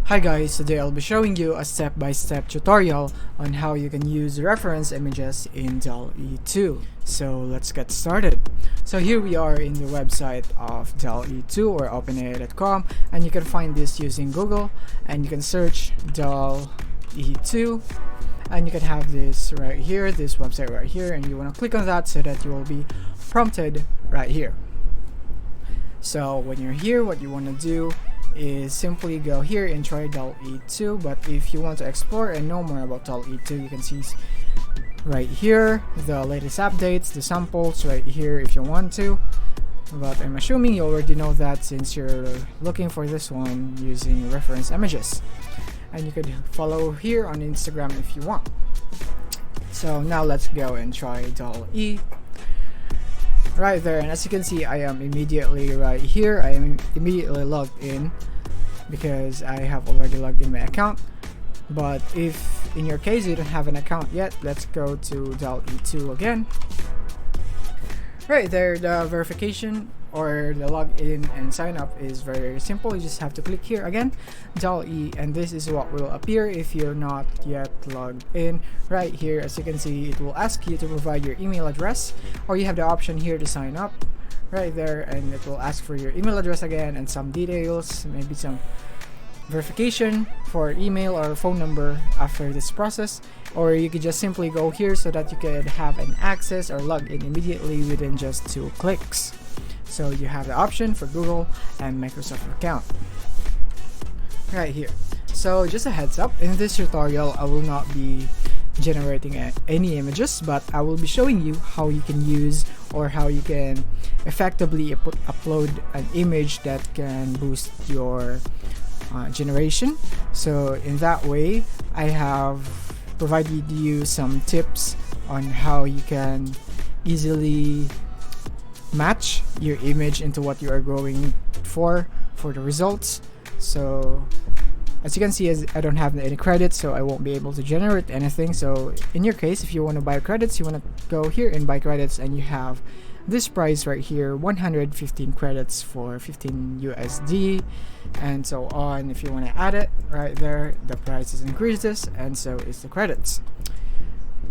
Hi guys, today I'll be showing you a step-by-step tutorial on how you can use reference images in Dall-E 2. So let's get started. So here we are in the website of Dall-E 2 or openai.com, and you can find this using Google, and you can search Dall-E 2, and you can have this right here, this website right here, and you want to click on that so that you will be prompted right here. So when you're here, what you want to do is simply go here and try Dall-E 2. But if you want to explore and know more about Dall-E 2, you can see right here the latest updates, the samples right here if you want to. But I'm assuming you already know that since you're looking for this one using reference images. And you could follow here on Instagram if you want. So now let's go and try Dall-E. Right there, and as you can see, I am immediately right here. I am immediately logged in because I have already logged in my account. But if in your case you don't have an account yet, let's go to Dall-E 2 again. Right there, the verification or the login and sign up is very simple. You just have to click here again, Dall-E, and this is what will appear if you're not yet logged in. Right here, as you can see, it will ask you to provide your email address, or you have the option here to sign up right there, and it will ask for your email address again and some details, maybe some verification for email or phone number after this process. Or you could just simply go here so that you could have an access or log in immediately within just 2 clicks. So you have the option for Google and Microsoft account right here. So just a heads up, in this tutorial I will not be generating any images, but I will be showing you how you can use or how you can effectively upload an image that can boost your generation. So in that way, I have provided you some tips on how you can easily match your image into what you are going for the results. So as you can see, I don't have any credits, so I won't be able to generate anything. So in your case, if you want to buy credits, you want to go here and buy credits, and you have this price right here, 115 credits for 15 USD, and so on. If you want to add it right there, the price increases, and so is the credits.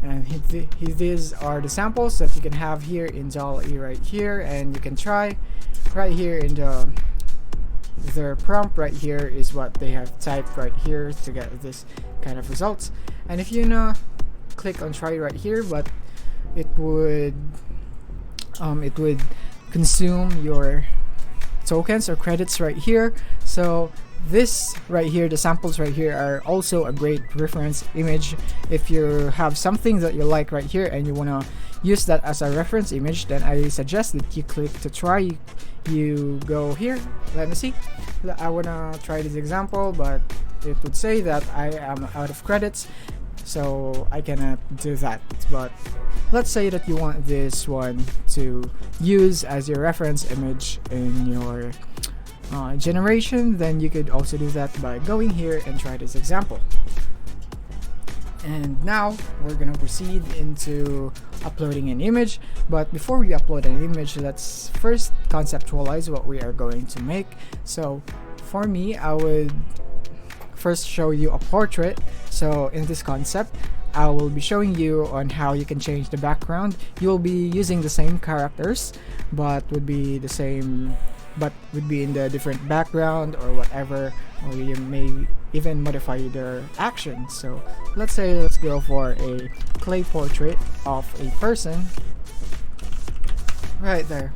And these are the samples that you can have here in Dall-E right here, and you can try right here in their prompt right here is what they have typed right here to get this kind of results. And if you click on try right here, but it would consume your tokens or credits right here. So this right here, the samples right here, are also a great reference image. If you have something that you like right here and you want to use that as a reference image, then I suggest that you click to try. You go here, let me see, I want to try this example, but it would say that I am out of credits, so I cannot do that. But let's say that you want this one to use as your reference image in your generation, then you could also do that by going here and try this example. And now we're gonna proceed into uploading an image. But before we upload an image, let's first conceptualize what we are going to make. So for me, I would first show you a portrait. So in this concept, I will be showing you on how you can change the background. You will be using the same characters, but would be the same, but would be in the different background or whatever, or you may even modify their action. So let's go for a clay portrait of a person right there,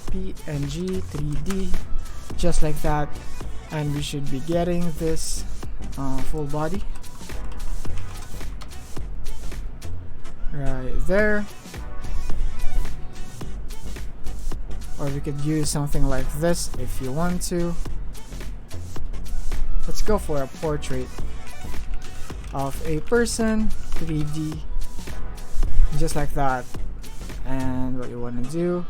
PNG 3D, just like that, and we should be getting this full body right there. Or we could use something like this if you want to. Let's go for a portrait of a person, 3D, just like that. And what you want to do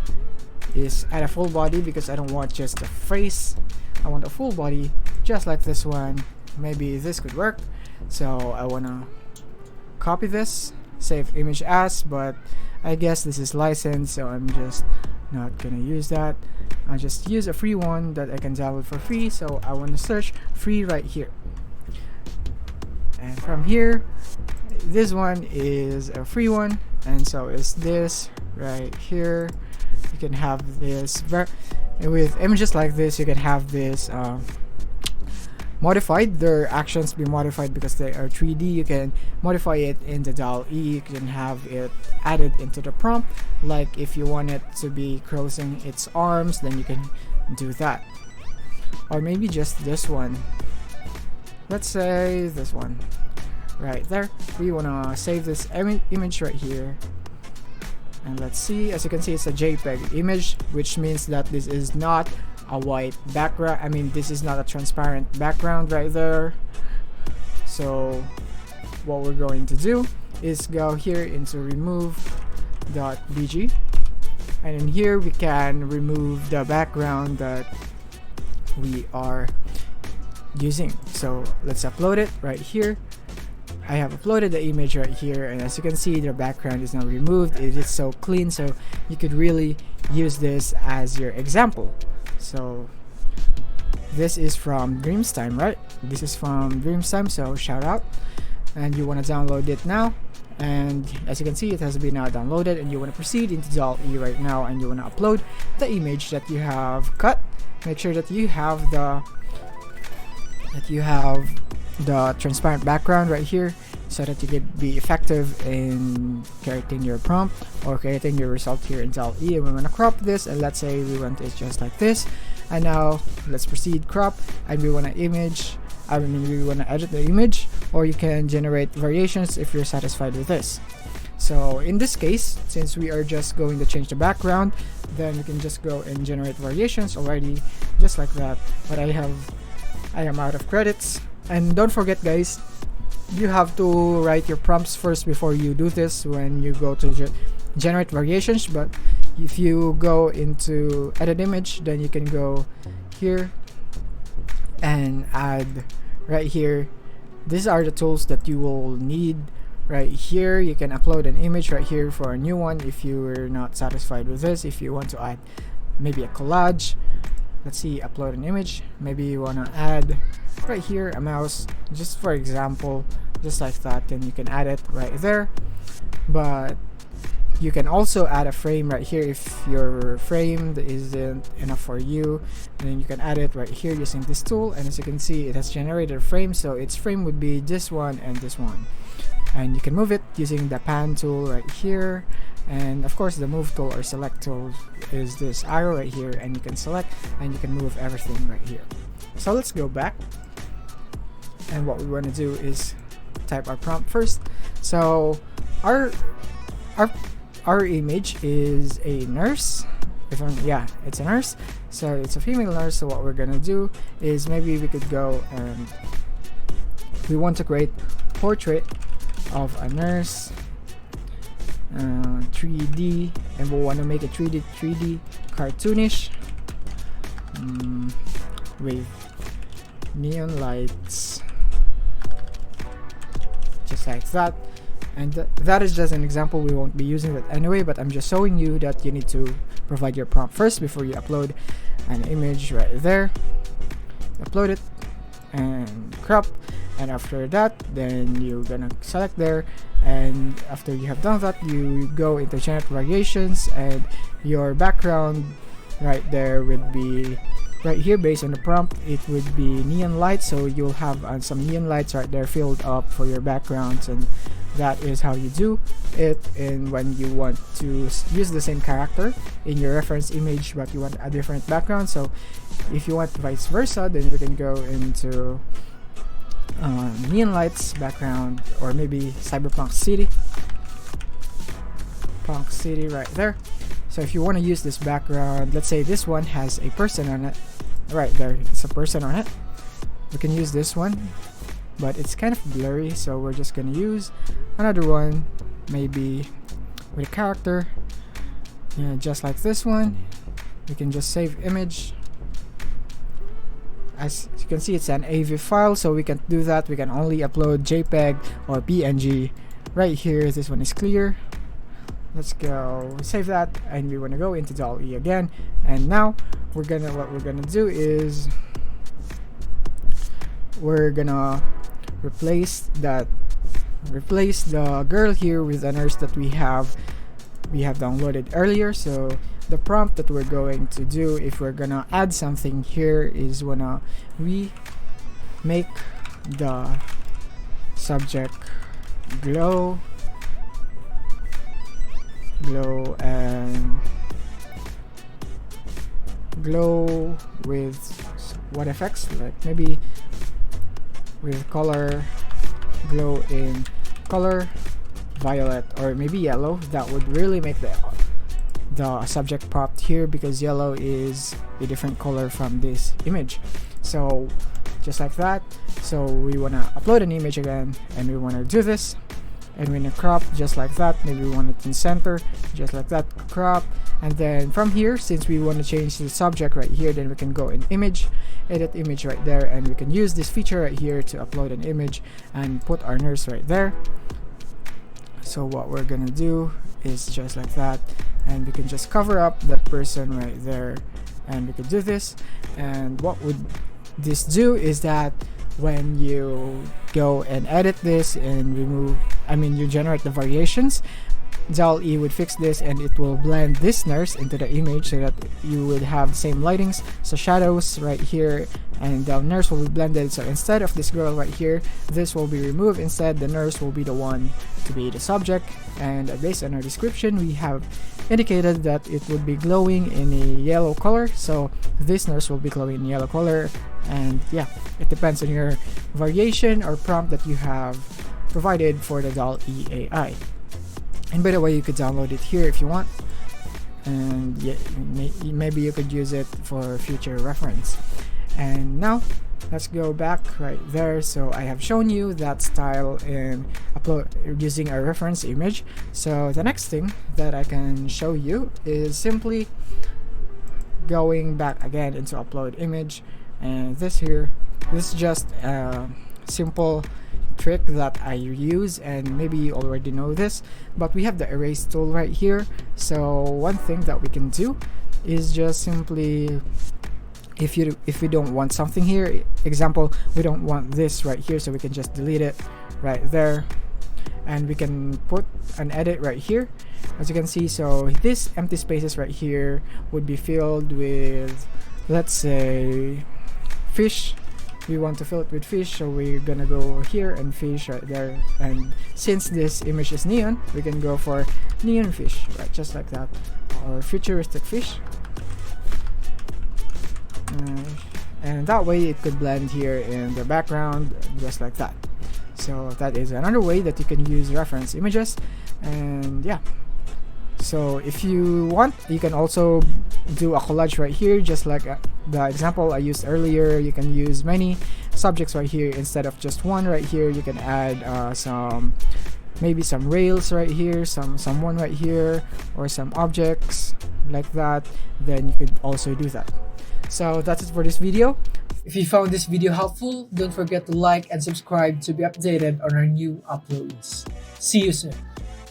is add a full body, because I don't want just a face, I want a full body, just like this one. Maybe this could work. So I want to copy this, save image as, but I guess this is licensed, so I'm just not gonna use that. I just use a free one that I can download for free, so I want to search free right here. And from here, this one is a free one, and so is this right here. You can have this with images like this. You can have this modified. Their actions be modified because they are 3D. You can modify it in the Dall-E. You can have it added into the prompt. Like if you want it to be crossing its arms, then you can do that. Or maybe just this one. Let's say this one right there. We want to save this image right here, and let's see. As you can see, it's a JPEG image, which means that this is not a white background. I mean, this is not a transparent background right there. So what we're going to do is go here into remove.bg, and in here we can remove the background that we are using. So let's upload it right here. I have uploaded the image right here, and as you can see, the background is now removed. It is so clean, so you could really use this as your example. So this is from Dreamstime, right? This is from Dreamstime, so shout out. And you want to download it now, and as you can see, it has been now downloaded, and you want to proceed into Dall-E right now, and you want to upload the image that you have cut. Make sure that you have the transparent background right here, so that you could be effective in creating your prompt or creating your result here in Dall-E. And we want to crop this, and let's say we want it just like this. And now let's proceed crop, and we want to we want to edit the image, or you can generate variations if you're satisfied with this. So in this case, since we are just going to change the background, then we can just go and generate variations already, just like that. But I am out of credits. And don't forget, guys, you have to write your prompts first before you do this when you go to generate variations. But if you go into edit image, then you can go here and add right here. These are the tools that you will need right here. You can upload an image right here for a new one if you are not satisfied with this. If you want to add maybe a collage, let's see, upload an image. Maybe you want to add right here a mouse, just for example, just like that. Then you can add it right there. But you can also add a frame right here if your frame isn't enough for you, and then you can add it right here using this tool. And as you can see, it has generated a frame, so its frame would be this one and this one. And you can move it using the pan tool right here. And of course, the move tool or select tool is this arrow right here, and you can select and you can move everything right here. So let's go back, and what we want to do is type our prompt first. So our image is a nurse. It's a nurse, so it's a female nurse. So what we're gonna do is maybe we could go and we want to create portrait of a nurse, 3D, and we'll want to make it 3D cartoonish, with neon lights, just like that. And that is just an example. We won't be using that anyway, but I'm just showing you that you need to provide your prompt first before you upload an image right there. Upload it and crop, and after that, then you're gonna select there, and after you have done that, you go into generate variations, and your background right there would be right here. Based on the prompt, it would be neon lights, so you'll have some neon lights right there filled up for your backgrounds. And that is how you do it. And when you want to use the same character in your reference image, but you want a different background, so if you want vice versa, then we can go into neon lights background, or maybe cyberpunk city right there. So if you want to use this background, let's say this one has a person on it right there, it's a person on it, we can use this one, but it's kind of blurry, so we're just gonna use another one, maybe with a character, just like this one. We can just save image. As you can see, it's an AV file, so we can do that. We can only upload JPEG or PNG right here. This one is clear. let's go save that, and we want to go into Dall-E again. And now what we're gonna do is we're gonna replace the girl here with a nurse that we have downloaded earlier. So the prompt that we're going to do if we're gonna add something here is wanna we make the subject glow and glow with what effects, like maybe with color, glow in color violet or maybe yellow. That would really make the subject popped here, because yellow is a different color from this image. So just like that. So we want to upload an image again, and we want to do this, and we're going to crop just like that. Maybe we want it in center, just like that, crop. And then from here, since we want to change the subject right here, then we can go in image, edit image right there, and we can use this feature right here to upload an image and put our nurse right there. So what we're gonna do is just like that, and we can just cover up that person right there, and we could do this. And what would this do is that when you go and edit this and you generate the variations, Dall-E would fix this, and it will blend this nurse into the image so that you would have the same lightings. So shadows right here, and the nurse will be blended. So instead of this girl right here, this will be removed. Instead, the nurse will be the one to be the subject. And based on our description, we have indicated that it would be glowing in a yellow color. So this nurse will be glowing in yellow color. And yeah, it depends on your variation or prompt that you have provided for the Dall-E AI. And by the way, you could download it here if you want, and yeah, maybe you could use it for future reference. And now let's go back right there. So I have shown you that style in using a reference image. So the next thing that I can show you is simply going back again into upload image, and this is just a simple trick that I use, and maybe you already know this, but we have the erase tool right here. So one thing that we can do is just simply, if we don't want something here, example, we don't want this right here, so we can just delete it right there, and we can put an edit right here, as you can see. So this empty spaces right here would be filled with, let's say, fish. We want to fill it with fish, so we're gonna go here and fish right there. And since this image is neon, we can go for neon fish, right, just like that, or futuristic fish. And that way it could blend here in the background, just like that. So that is another way that you can use reference images. And yeah, so if you want, you can also do a collage right here, just like the example I used earlier. You can use many subjects right here instead of just one right here. You can add maybe some rails right here, someone right here, or some objects like that. Then you could also do that. So that's it for this video. If you found this video helpful, don't forget to like and subscribe to be updated on our new uploads. See you soon.